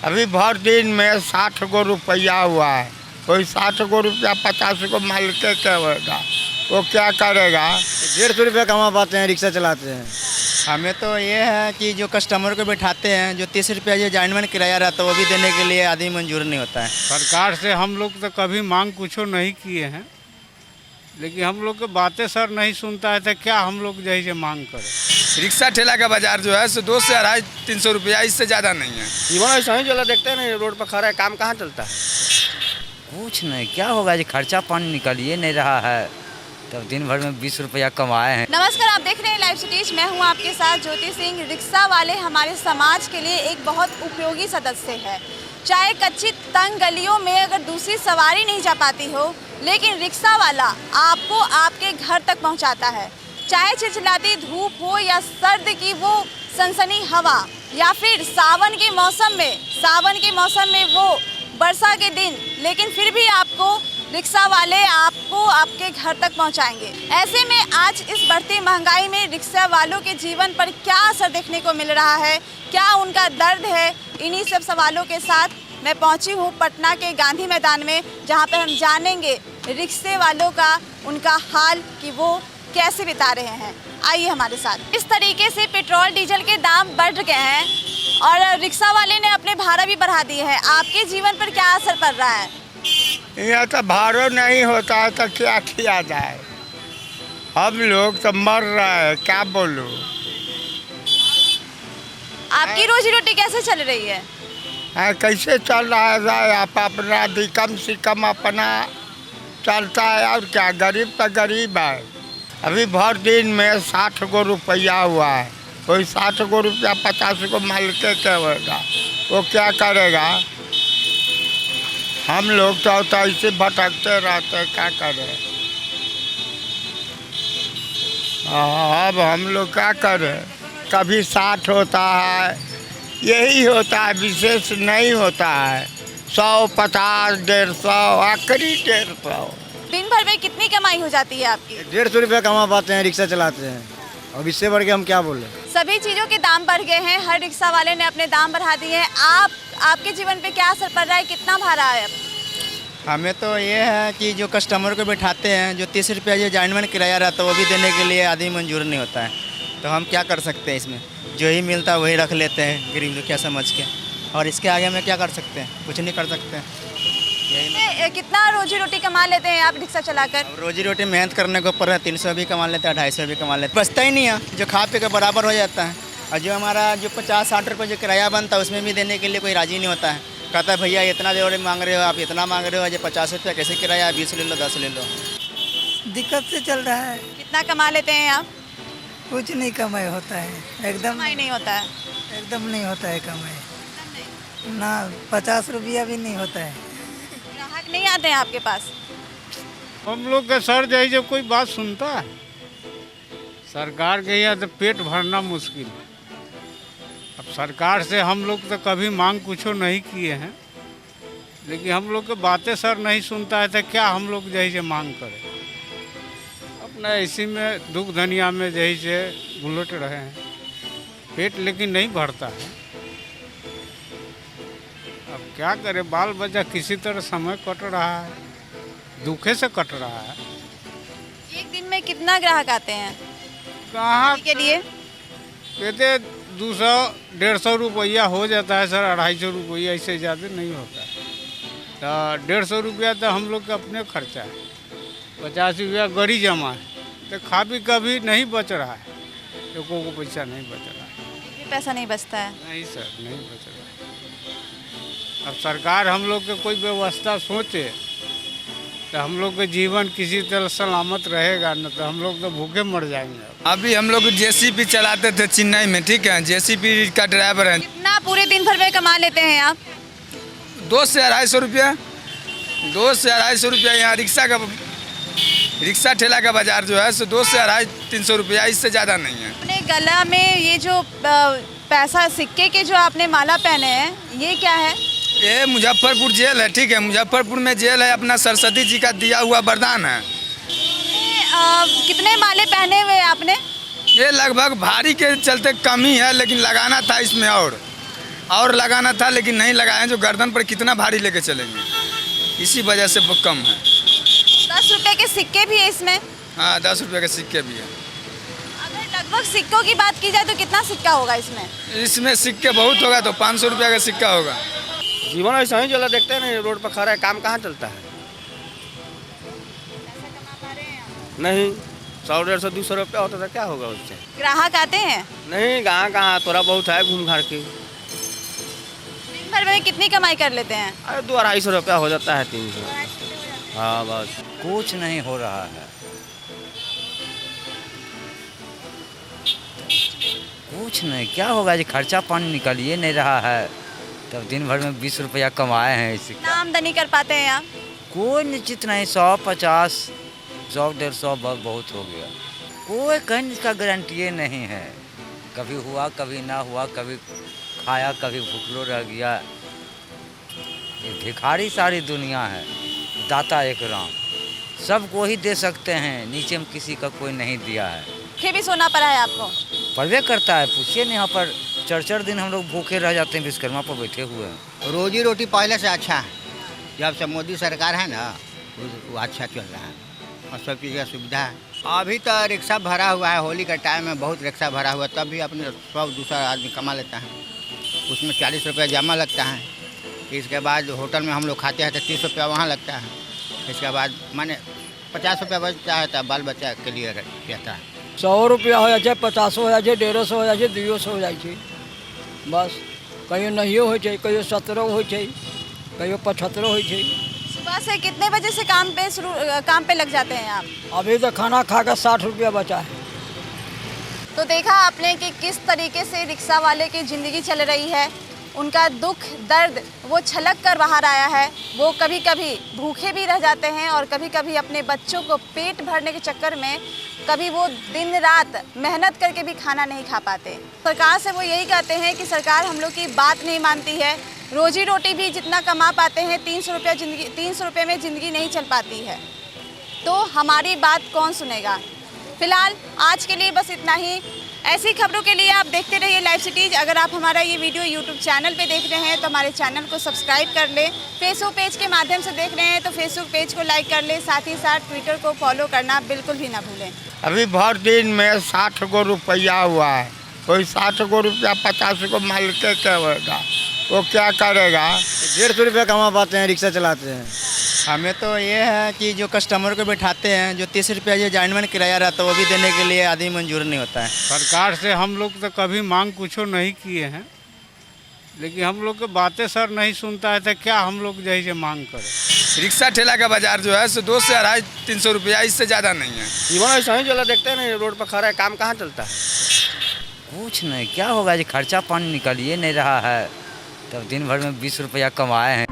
अभी भर दिन में 60 गो रुपया हुआ है। कोई 60 गो रुपया 50 को माल के क्या होगा, वो क्या करेगा। 150 रुपया कमा पाते हैं, रिक्शा चलाते हैं। हमें तो ये है कि जो कस्टमर को बैठाते हैं, जो 30 रुपया जो जॉइंटमेंट किराया रहता है वो भी देने के लिए आदमी मंजूर नहीं होता है। सरकार से हम लोग तो कभी मांग कुछ नहीं किए हैं, लेकिन हम लोग की बातें सर नहीं सुनता है तो क्या हम लोग जैसे मांग करें। रिक्शा ठेला का बाजार जो है सो 200 से 250-300 रुपया, इससे ज़्यादा नहीं है। जीवन ऐसा ही चला, देखते हैं ना रोड पर खड़ा है, काम कहाँ चलता है। कुछ नहीं, क्या होगा जी, खर्चा पानी निकल ही नहीं रहा है, तब दिन भर में 20 रुपया कमाए हैं। नमस्कार, आप देख रहे हैं लाइव सिटीज। मैं हूं आपके साथ ज्योति सिंह। रिक्शा वाले हमारे समाज के लिए एक बहुत उपयोगी सदस्य है। चाहे कच्ची तंग गलियों में अगर दूसरी सवारी नहीं जा पाती हो, लेकिन रिक्शा वाला आपको आपके घर तक पहुंचाता है। चाहे चिलचिलाती धूप हो या सर्द की वो सनसनी हवा, या फिर सावन के मौसम में वो वर्षा के दिन, लेकिन फिर भी आपको रिक्शा वाले आपको आपके घर तक पहुंचाएंगे। ऐसे में आज इस बढ़ती महंगाई में रिक्शा वालों के जीवन पर क्या असर देखने को मिल रहा है, क्या उनका दर्द है, इन्हीं सब सवालों के साथ मैं पहुंची हूं पटना के गांधी मैदान में, जहां पर हम जानेंगे रिक्शे वालों का उनका हाल कि वो कैसे बिता रहे हैं। आइए हमारे साथ। इस तरीके से पेट्रोल डीजल के दाम बढ़ गए हैं और रिक्शा वाले ने अपने भाड़ा भी बढ़ा दिए हैं। आपके जीवन पर क्या असर पड़ रहा है? यहाँ तो भाड़ो नहीं होता है तो क्या किया जाए, हम लोग तो मर रहे हैं, क्या बोलूँ। आपकी रोजी रोटी कैसे चल रही है? कैसे चल रहा है, आप अपना भी कम से कम अपना चलता है, और क्या, गरीब तो गरीब है। अभी भर दिन में 60 गो रुपया हुआ है। कोई 60 गो रुपया 50 को माल के क्या होगा, वो क्या करेगा। हम लोग तो ऐसे भटकते रहते हैं, क्या करें। अब हम लोग क्या करें, कभी 60 होता है, यही होता है, विशेष नहीं होता है। 100, 50, 150, आखिरी 150। दिन भर में कितनी कमाई हो जाती है आपकी? 150 रुपया कमा पाते हैं, रिक्शा चलाते हैं। अब इससे बढ़ के हम क्या बोले। सभी चीज़ों के दाम बढ़ गए हैं, हर रिक्शा वाले ने अपने दाम बढ़ा दिए हैं। आपके जीवन पे क्या असर पड़ रहा है, कितना भाड़ा है अब? हमें तो ये है कि जो कस्टमर को बैठाते हैं, जो 30 रुपया जो जॉइंटमेंट किराया रहता है वो भी देने के लिए आदमी मंजूर नहीं होता है। तो हम क्या कर सकते हैं, इसमें जो ही मिलता है वही रख लेते हैं गरीब लोग क्या समझ के, और इसके आगे में क्या कर सकते हैं, कुछ नहीं कर सकते हैं। कितना रोजी रोटी कमा लेते हैं आप रिक्शा चलाकर? रोजी रोटी मेहनत करने के ऊपर है, 300 भी कमा लेते हैं, 250 भी कमा लेते हैं, बचता ही नहीं है, जो खा पी के बराबर हो जाता है। और जो हमारा जो 50-60 रुपये जो किराया बनता है उसमें भी देने के लिए कोई राज़ी नहीं होता है। कहता है भैया इतना देर मांग रहे हो, आप इतना मांग रहे हो, जो 50 रुपया कैसे किराया, 20 ले लो, 10 ले लो। दिक्कत से चल रहा है। कितना कमा लेते हैं आप? कुछ नहीं कमाई होता है, एकदम कमाई नहीं होता है। एकदम नहीं होता है कमाई ना, 50 रुपया भी नहीं होता है। ग्राहक नहीं आते हैं आपके पास? हम लोग का सर जैसे कोई बात सुनता है, सरकार के यहाँ तो पेट भरना मुश्किल है। अब सरकार से हम लोग तो कभी मांग कुछ नहीं किए हैं, लेकिन हम लोग की बातें सर नहीं सुनता है तो क्या हम लोग जैसे मांग करें। अपना इसी में दुख धनिया में जैसे घुलट रहे हैं, पेट लेकिन नहीं भरता है। अब क्या करें, बाल बच्चा किसी तरह समय कट रहा है, दुखे से कट रहा है। एक दिन में कितना ग्राहक आते हैं कहाँ के लिए? कहते 200-150 रुपया हो जाता है सर, 250 रुपया, इससे ज़्यादा नहीं होता है। तो 150 रुपया तो हम लोग का अपने खर्चा है, 50 रुपया गड़ी जमा है, तो खा भी कभी नहीं बच रहा है, लोगों को पैसा नहीं बच रहा है। पैसा नहीं बचता है? नहीं सर, नहीं बच रहा है। अब सरकार हम लोग के कोई व्यवस्था सोचे तो हम लोग का जीवन किसी तरह सलामत रहेगा, न तो हम लोग तो भूखे मर जाएंगे। अभी हम लोग जेसीबी चलाते थे चेन्नई में, ठीक है, जेसीबी का ड्राइवर है। कितना पूरे दिन भर में कमा लेते हैं आप? 200 से 250 रुपया, 200 से 250 रुपया। यहाँ रिक्शा ठेला का बाजार जो है सो 200 से 250-300 रुपया, इससे ज़्यादा नहीं है। अपने गला में ये जो पैसा सिक्के के जो आपने माला पहने हैं, ये क्या है? ये मुजफ्फरपुर जेल है, ठीक है, मुजफ्फरपुर में जेल है, अपना सरस्वती जी का दिया हुआ वरदान है। कितने माले पहने हुए आपने? ये लगभग भारी के चलते कम ही है, लेकिन लगाना था इसमें और और लगाना था लेकिन नहीं लगाए, जो गर्दन पर कितना भारी लेके चलेंगे, इसी वजह से वो कम है। 10 रुपए के सिक्के भी है इसमें। हाँ 10 रुपये के सिक्के भी है। अगर लगभग सिक्कों की बात की जाए तो कितना सिक्का होगा इसमें? इसमें सिक्के बहुत होगा तो 500 रुपये का सिक्का होगा। जीवन ऐसा ही चला, देखते हैं ना रोड पर खड़ा है, काम कहाँ चलता है? नहीं, 100-150 200 रुपया होता था, क्या होगा उससे? ग्राहक आते हैं? नहीं, कहाँ थोड़ा बहुत है घूम घाट के। दिन भर में कितनी कमाई कर लेते हैं? अरे 200-250 रुपया हो जाता है, 300। हाँ बस। कुछ नहीं हो रहा है, कुछ नहीं, क्या होगा जी, खर्चा पानी निकल ही नहीं रहा है। तब दिन भर में 20 रुपया कमाए हैं इससे। कितना आमदनी कर पाते हैं आप? कोई निश्चित नहीं, 150, 100-150 बहुत हो गया। कोई कहीं इसका गारंटी नहीं है, कभी हुआ कभी ना हुआ, कभी खाया कभी भूखलो रह गया। ये भिखारी सारी दुनिया है, दाता एक राम, सबको ही दे सकते हैं, नीचे में किसी का कोई नहीं दिया है। भूखे भी सोना पड़ा है आपको? पड़वे करता है, पूछिए नहीं, यहाँ पर 4-4 दिन हम लोग भूखे रह जाते हैं, विश्वकर्मा पर बैठे हुए हैं। रोजी रोटी पहले से अच्छा है, जब से मोदी सरकार है ना वो अच्छा चल रहा है और सब चीज़ का सुविधा है। अभी तो रिक्शा भरा हुआ है, होली का टाइम में बहुत रिक्शा भरा हुआ है, तब भी अपने 100-200 आदमी कमा लेता है, उसमें 40 रुपया जमा लगता है। इसके बाद होटल में हम लोग खाते हैं तो 30 रुपया वहाँ लगता है। इसके बाद माने 50 रुपया बचता है, तब बाल बच्चा के लिए रहता है। 100 रुपया हो जाए, 50 हो जाए, 150 हो जाए, 200 हो जाए, बस। कहियो नहियो हो जाए, कहियो 17 हो जाए, कहियो 75 हो जाए। सुबह से कितने बजे से काम पे लग जाते हैं आप? अभी तो खाना खाकर 60 रुपया बचा है। तो देखा आपने कि किस तरीके से रिक्शा वाले की ज़िंदगी चल रही है। उनका दुख दर्द वो छलक कर बाहर आया है। वो कभी कभी भूखे भी रह जाते हैं और कभी कभी अपने बच्चों को पेट भरने के चक्कर में कभी वो दिन रात मेहनत करके भी खाना नहीं खा पाते। सरकार से वो यही कहते हैं कि सरकार हम लोग की बात नहीं मानती है। रोजी रोटी भी जितना कमा पाते हैं 300 रुपये में ज़िंदगी नहीं चल पाती है, तो हमारी बात कौन सुनेगा। फिलहाल आज के लिए बस इतना ही। ऐसी खबरों के लिए आप देखते रहिए लाइव सिटीज़। अगर आप हमारा ये वीडियो यूट्यूब चैनल पे देख रहे हैं तो हमारे चैनल को सब्सक्राइब कर लें। फेसबुक पेज के माध्यम से देख रहे हैं तो फेसबुक पेज को लाइक कर लें, साथ ही साथ ट्विटर को फॉलो करना बिल्कुल भी ना भूलें। अभी भर दिन में 60 गो रुपया हुआ है, कोई 60 गो रुपया 50 को माल के क्या होगा, वो क्या करेगा? 150 रुपया कमा पाते हैं, रिक्शा चलाते हैं। हमें तो ये है कि जो कस्टमर को बैठाते हैं, जो 30 रुपया जो जॉइनमेंट किराया रहता है वो भी देने के लिए आदमी मंजूर नहीं होता है। सरकार से हम लोग तो कभी मांग कुछ नहीं किए हैं, लेकिन हम लोग की बातें सर नहीं सुनता है तो क्या हम लोग जैसे मांग करें। रिक्शा ठेला का बाजार जो है सो 200 से 250-300 रुपया, इससे ज़्यादा नहीं है। जीवन ऐसा ही चला, देखते हैं ना रोड पर खड़ा है, काम कहाँ चलता है? कुछ नहीं, क्या होगा जी, खर्चा पानी निकल ही नहीं रहा है। तब दिन भर में 20 रुपया कमाए हैं